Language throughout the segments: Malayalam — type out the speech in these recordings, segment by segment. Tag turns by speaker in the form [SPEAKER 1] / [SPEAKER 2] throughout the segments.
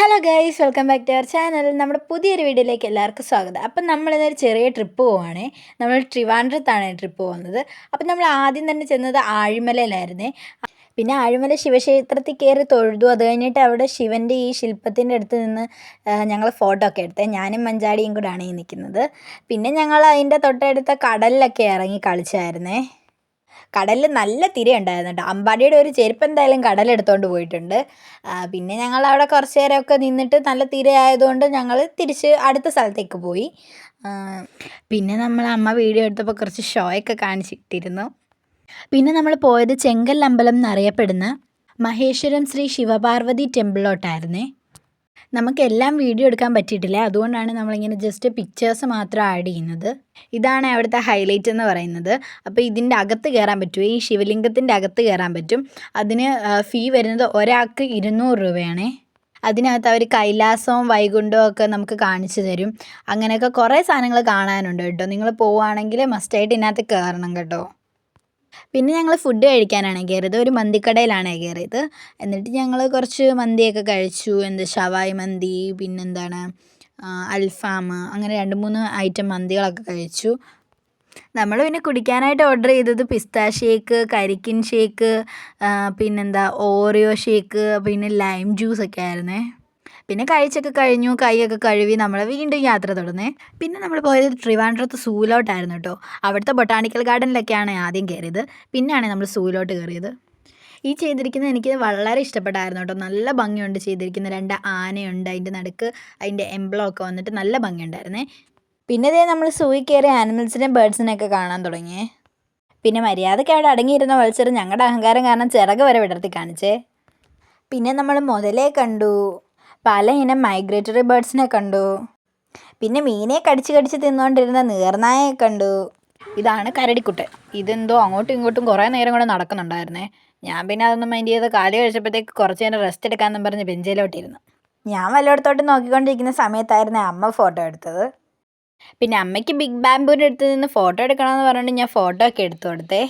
[SPEAKER 1] Hello guys, welcome back to our channel. നമ്മുടെ പുതിയൊരു വീഡിയോയിലേക്ക് എല്ലാവർക്കും സ്വാഗതം. അപ്പം നമ്മളിതൊരു ചെറിയ ട്രിപ്പ് പോവുകയാണേ. നമ്മൾ ട്രിവാൻഡ്രത്താണ് ട്രിപ്പ് പോകുന്നത്. അപ്പം നമ്മൾ ആദ്യം തന്നെ ചെന്നത് ആഴിമലയിലായിരുന്നേ. പിന്നെ ആഴിമല ശിവക്ഷേത്രത്തിൽ കയറി തൊഴുതു. അത് കഴിഞ്ഞിട്ട് അവിടെ ശിവൻ്റെ ഈ ശില്പത്തിൻ്റെ അടുത്ത് നിന്ന് ഞങ്ങൾ ഫോട്ടോ ഒക്കെ എടുത്തേ. ഞാനും മഞ്ചാടിയും കൂടാണ് ഈ നിൽക്കുന്നത്. പിന്നെ ഞങ്ങൾ അതിൻ്റെ തൊട്ടടുത്ത കടലിലൊക്കെ ഇറങ്ങി കളിച്ചായിരുന്നേ. കടലിൽ നല്ല തിരയുണ്ടായിരുന്നു കേട്ടോ. അമ്പാടിയുടെ ഒരു ചെരുപ്പ് എന്തായാലും കടലെടുത്തുകൊണ്ട് പോയിട്ടുണ്ട്. പിന്നെ ഞങ്ങൾ അവിടെ കുറച്ച് നേരമൊക്കെ നിന്നിട്ട് നല്ല തിരയായതുകൊണ്ട് ഞങ്ങൾ തിരിച്ച് അടുത്ത സ്ഥലത്തേക്ക് പോയി. പിന്നെ അമ്മ വീഡിയോ എടുത്തപ്പോൾ കുറച്ച് ഷോയൊക്കെ കാണിച്ചിട്ടിരുന്നു. പിന്നെ നമ്മൾ പോയത് ചെങ്കല്ലമ്പലം എന്നറിയപ്പെടുന്ന മഹേശ്വരം ശ്രീ ശിവപാർവതി ടെമ്പിളിലോട്ടായിരുന്നേ. നമുക്കെല്ലാം വീഡിയോ എടുക്കാൻ പറ്റിയിട്ടില്ല, അതുകൊണ്ടാണ് നമ്മളിങ്ങനെ ജസ്റ്റ് പിക്ചേഴ്സ് മാത്രം ആഡ് ചെയ്യുന്നത്. ഇതാണ് അവിടുത്തെ ഹൈലൈറ്റ് എന്ന് പറയുന്നത്. അപ്പോൾ ഇതിൻ്റെ അകത്ത് കയറാൻ പറ്റും, ഈ ശിവലിംഗത്തിൻ്റെ അകത്ത് കയറാൻ പറ്റും. അതിന് ഫീ വരുന്നത് ഒരാൾക്ക് 200 രൂപയാണേ. അതിനകത്ത് അവർ കൈലാസവും വൈകുണ്ഠവും ഒക്കെ നമുക്ക് കാണിച്ചു തരും. അങ്ങനെയൊക്കെ കുറേ സാധനങ്ങൾ കാണാനുണ്ട് കേട്ടോ. നിങ്ങൾ പോവുകയാണെങ്കിൽ മസ്റ്റായിട്ട് ഇതിനകത്ത് കയറണം കേട്ടോ. പിന്നെ ഞങ്ങൾ ഫുഡ് കഴിക്കാനാണ് കയറിയത്. ഒരു മന്തിക്കടയിലാണ് കയറിയത്. എന്നിട്ട് ഞങ്ങൾ കുറച്ച് മന്തിയൊക്കെ കഴിച്ചു. ഷവായി മന്തി, പിന്നെന്താണ് അൽഫാം, അങ്ങനെ 2-3 ഐറ്റം മന്തികളൊക്കെ കഴിച്ചു. നമ്മൾ പിന്നെ കുടിക്കാനായിട്ട് ഓർഡർ ചെയ്തത് പിസ്ത ഷേക്ക്, കരിക്കിൻ ഷേക്ക്, ഓറിയോ ഷേക്ക്, പിന്നെ ലൈം ജ്യൂസൊക്കെ ആയിരുന്നേ. പിന്നെ കഴിച്ചൊക്കെ കഴിഞ്ഞു, കൈയൊക്കെ കഴുകി നമ്മൾ വീണ്ടും യാത്ര തുടർന്നേ. പിന്നെ നമ്മൾ പോയത് ട്രിവാൻഡ്രത്ത് സൂവിലോട്ടായിരുന്നു കേട്ടോ. അവിടുത്തെ ബൊട്ടാണിക്കൽ ഗാർഡനിലൊക്കെയാണ് ആദ്യം കയറിയത്. പിന്നെയാണ് നമ്മൾ സൂവിലോട്ട് കയറിയത്. ഈ ചെയ്തിരിക്കുന്നത് എനിക്ക് വളരെ ഇഷ്ടപ്പെട്ടായിരുന്നു കേട്ടോ. നല്ല ഭംഗിയുണ്ട് ചെയ്തിരിക്കുന്ന. 2 ആനയുണ്ട്, അതിൻ്റെ നടുക്ക് അതിൻ്റെ എംബ്ലമൊക്കെ വന്നിട്ട് നല്ല ഭംഗിയുണ്ടായിരുന്നേ. പിന്നെ ഇതേ നമ്മൾ സൂയിൽ കയറി ആനിമൽസിനെയും ബേർഡ്സിനെയൊക്കെ കാണാൻ തുടങ്ങിയേ. പിന്നെ മര്യാദയ്ക്ക് അവിടെ അടങ്ങിയിരുന്ന വത്സരം ഞങ്ങളുടെ അഹങ്കാരം കാരണം ചിറക് വരെ വിടർത്തി കാണിച്ചേ. പിന്നെ നമ്മൾ മുതലേ കണ്ടു, പല ഇനം മൈഗ്രേറ്ററി ബേർഡ്സിനെ കണ്ടു. പിന്നെ മീനെ കടിച്ച് തിന്നുകൊണ്ടിരുന്ന നീർനായയെ കണ്ടു. ഇതാണ് കരടിക്കുട്ടൻ. ഇതെന്തോ അങ്ങോട്ടും ഇങ്ങോട്ടും കുറേ നേരം കൂടെ നടക്കുന്നുണ്ടായിരുന്നേ. ഞാൻ പിന്നെ അതൊന്നും മൈൻഡ് ചെയ്ത് കാല് കഴിച്ചപ്പോഴത്തേക്ക് കുറച്ച് നേരം റെസ്റ്റ് എടുക്കാമെന്നും പറഞ്ഞ് ബെഞ്ചിലോട്ടിരുന്നു. ഞാൻ വല്ലയിടത്തോട്ടും നോക്കിക്കൊണ്ടിരിക്കുന്ന സമയത്തായിരുന്നു അമ്മ ഫോട്ടോ എടുത്തത്. പിന്നെ അമ്മയ്ക്ക് ബിഗ് ബാംബൂൻ്റെ അടുത്ത് നിന്ന് ഫോട്ടോ എടുക്കണമെന്ന് പറഞ്ഞിട്ട് ഞാൻ ഫോട്ടോ ഒക്കെ എടുത്തു കൊടുത്തേ.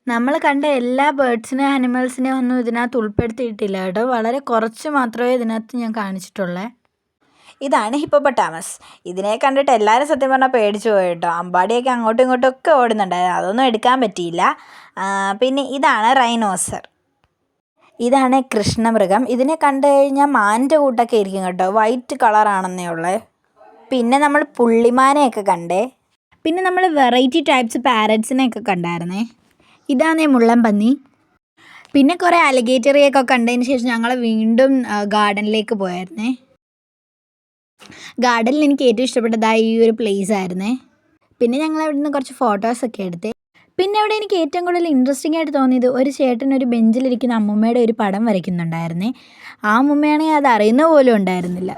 [SPEAKER 1] നമ്മൾ കണ്ട എല്ലാ ബേർഡ്സിനെയും ആനിമൽസിനെയും ഒന്നും ഇതിനകത്ത് ഉൾപ്പെടുത്തിയിട്ടില്ല കേട്ടോ. വളരെ കുറച്ച് മാത്രമേ ഇതിനകത്ത് ഞാൻ കാണിച്ചിട്ടുള്ളേ. ഇതാണ് ഹിപ്പോപ്പൊട്ടാമസ്. ഇതിനെ കണ്ടിട്ട് എല്ലാവരും സത്യം പറഞ്ഞാൽ പേടിച്ചു പോയി കേട്ടോ. അമ്പാടിയൊക്കെ അങ്ങോട്ടും ഇങ്ങോട്ടും ഒക്കെ ഓടുന്നുണ്ടായിരുന്നു, അതൊന്നും എടുക്കാൻ പറ്റിയില്ല. പിന്നെ ഇതാണ് റൈനോസർ. ഇതാണ് കൃഷ്ണമൃഗം. ഇതിനെ കണ്ടു കഴിഞ്ഞാൽ മാനിൻ്റെ കൂട്ടൊക്കെ ഇരിക്കും കേട്ടോ. വൈറ്റ് കളറാണെന്നേ ഉള്ളേ. പിന്നെ നമ്മൾ പുള്ളിമാനെയൊക്കെ കണ്ടേ. പിന്നെ നമ്മൾ വെറൈറ്റി ടൈപ്സ് പാരറ്റ്സിനെയൊക്കെ കണ്ടായിരുന്നേ. ഇതാണേ മുള്ളൻ പന്നി. പിന്നെ കുറേ അലിഗേറ്ററിയൊക്കെ കണ്ടതിന് ശേഷം ഞങ്ങൾ വീണ്ടും ഗാർഡനിലേക്ക് പോയായിരുന്നേ. ഗാർഡനിൽ എനിക്ക് ഏറ്റവും ഇഷ്ടപ്പെട്ടതായി ഈ ഒരു പ്ലേസ് ആയിരുന്നേ. പിന്നെ ഞങ്ങൾ അവിടെ നിന്ന് കുറച്ച് ഫോട്ടോസൊക്കെ എടുത്തേ. പിന്നെ അവിടെ എനിക്ക് ഏറ്റവും കൂടുതൽ ഇൻട്രസ്റ്റിംഗ് ആയിട്ട് തോന്നിയത് ഒരു ചേട്ടൻ ഒരു ബെഞ്ചിലിരിക്കുന്ന അമ്മൂമ്മയുടെ ഒരു പടം വരയ്ക്കുന്നുണ്ടായിരുന്നേ. ആ അമ്മൂമ്മയാണെങ്കിൽ അത് അറിയുന്ന പോലും ഉണ്ടായിരുന്നില്ല.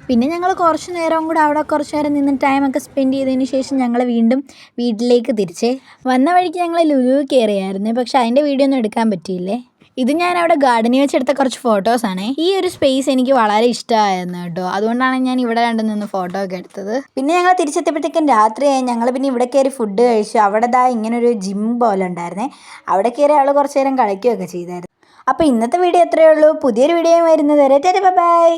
[SPEAKER 1] പിന്നെ ഞങ്ങൾ കുറച്ച് നേരം കൂടെ അവിടെ കുറച്ച് നേരം നിന്ന് ടൈമൊക്കെ സ്പെൻഡ് ചെയ്തതിന് ശേഷം ഞങ്ങൾ വീണ്ടും വീട്ടിലേക്ക് തിരിച്ചേ. വന്ന വഴിക്ക് ഞങ്ങൾ ലുലു കയറിയായിരുന്നു, പക്ഷെ അതിൻ്റെ വീഡിയോ ഒന്നും എടുക്കാൻ പറ്റിയില്ലേ. ഇത് ഞാൻ അവിടെ ഗാർഡനിൽ വെച്ചെടുത്ത കുറച്ച് ഫോട്ടോസാണേ. ഈ ഒരു സ്പേസ് എനിക്ക് വളരെ ഇഷ്ടമായിരുന്നു കേട്ടോ. അതുകൊണ്ടാണ് ഞാൻ ഇവിടെ നിന്ന് ഫോട്ടോ ഒക്കെ എടുത്തത്. പിന്നെ ഞങ്ങൾ തിരിച്ചെത്തിയപ്പോഴത്തേക്കും രാത്രിയായി. ഞങ്ങൾ പിന്നെ ഇവിടെ കയറി ഫുഡ് കഴിച്ചു. അവിടെ ഇങ്ങനൊരു ജിം പോലെ ഉണ്ടായിരുന്നേ. അവിടെ കയറി ആൾ കുറച്ച് നേരം കളിക്കുകയൊക്കെ ചെയ്തായിരുന്നു. അപ്പോൾ ഇന്നത്തെ വീഡിയോ എത്രയേ ഉള്ളൂ. പുതിയൊരു വീഡിയോ വരുന്നത് വരെ ബൈ.